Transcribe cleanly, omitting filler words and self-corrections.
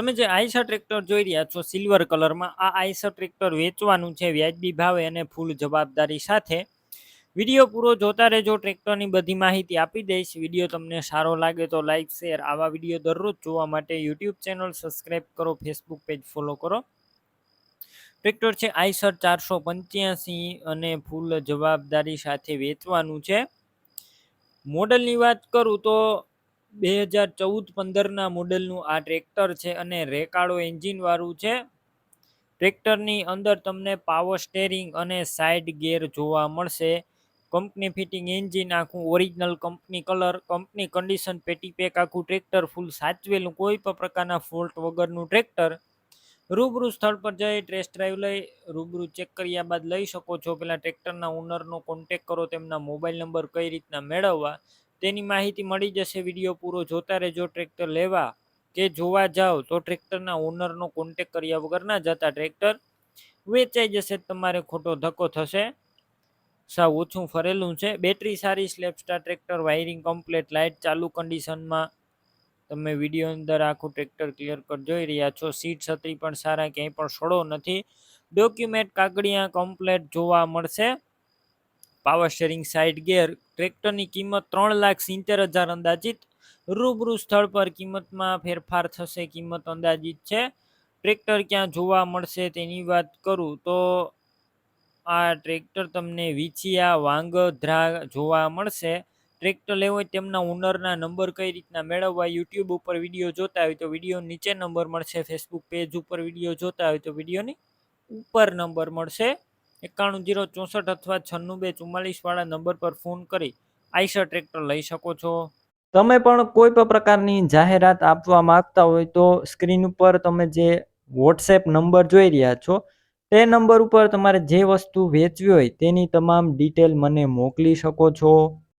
તમે જે Eicher tractor જોઈ રહ્યા છો સિલ્વર કલરમાં, આ આઈસર ટ્રેક્ટર વેચવાનું છે વ્યાજબી ભાવે અને ફૂલ જવાબદારી સાથે. વિડીયો પૂરો જોતા રહેજો, ટ્રેક્ટરની બધી માહિતી આપી દઈશ. વિડીયો તમને સારો લાગે તો લાઇક શેર, આવા વિડીયો દરરોજ જોવા માટે યુટ્યુબ ચેનલ સબસ્ક્રાઈબ કરો, ફેસબુક પેજ ફોલો કરો. ટ્રેક્ટર છે આઈસર 485 અને ફૂલ જવાબદારી સાથે વેચવાનું છે. મોડલની વાત કરું તો 2014-15ના મોડલનું આ ટ્રેક્ટર છે અને રેકાળો એન્જિનવાળું છે. ટ્રેક્ટરની અંદર તમને પાવર સ્ટેરિંગ અને સાઇડ ગિયર જોવા મળશે. કંપની ફિટિંગ એન્જિન, આખું original company colour, company condition, પેટી પેક આખું ટ્રેક્ટર ફૂલ સાચવેલું, કોઈ પણ પ્રકારના ફોલ્ટ વગરનું ટ્રેક્ટર. રૂબરૂ સ્થળ પર જઈ ટેસ્ટ ડ્રાઈવ લઈ રૂબરૂ ચેક કર્યા બાદ લઈ શકો છો. પહેલા ટ્રેક્ટરના ઓનરનો કોન્ટેક કરો, તેમના મોબાઈલ નંબર કઈ રીતના મેળવવા તેની માહિતી મળી જશે. વિડીયો પૂરો જોતા રહેજો. ટ્રેક્ટર લેવા કે જોવા જાઓ તો ટ્રેક્ટરના ઓનરનો કોન્ટેક કર્યા વગર ના જતા, ટ્રેક્ટર વેચાઈ જશે, તમારે ખોટો ધક્કો થશે. સાવ ઓછું ફરેલું છે, બેટરી સારી, slap star tractor, wiring complete, light ચાલુ કન્ડિશનમાં. તમે વિડીયો અંદર આખું ટ્રેક્ટર ક્લિયર કટ જોઈ રહ્યા છો. સીટ છત્રી પણ સારા, ક્યાંય પણ સડો નથી. ડોક્યુમેન્ટ કાગળિયા કમ્પ્લેટ જોવા મળશે. Power steering, side gear. ટ્રેક્ટરની કિંમત 3,70,000 અંદાજિત. રૂબરૂ સ્થળ પર કિંમતમાં ફેરફાર થશે, કિંમત અંદાજિત છે. ટ્રેક્ટર ક્યાં જોવા મળશે તેની વાત કરું તો આ ટ્રેક્ટર તમને વિછિયા વાંગધ્રા જોવા મળશે. ટ્રેક્ટર લેવો હોય તેમના ઓનરના નંબર કઈ રીતના મેળવવા, યુટ્યુબ ઉપર વિડીયો જોતા હોય તો વિડીયો નીચે નંબર મળશે, ફેસબુક પેજ ઉપર વિડીયો જોતા હોય તો વિડીયોની ઉપર નંબર મળશે. 91 064 અથવા 96 2 44 વાળા નંબર પર ફોન કરી આઈસર ટ્રેક્ટર લઈ શકો છો. તમે પણ કોઈ પણ પ્રકારની જાહેરાત આપવા માંગતા હોય તો સ્ક્રીન ઉપર તમે જે વોટ્સએપ નંબર જોઈ રહ્યા છો તે નંબર ઉપર તમારે જે વસ્તુ વેચવી હોય તેની તમામ ડિટેલ મને મોકલી શકો છો.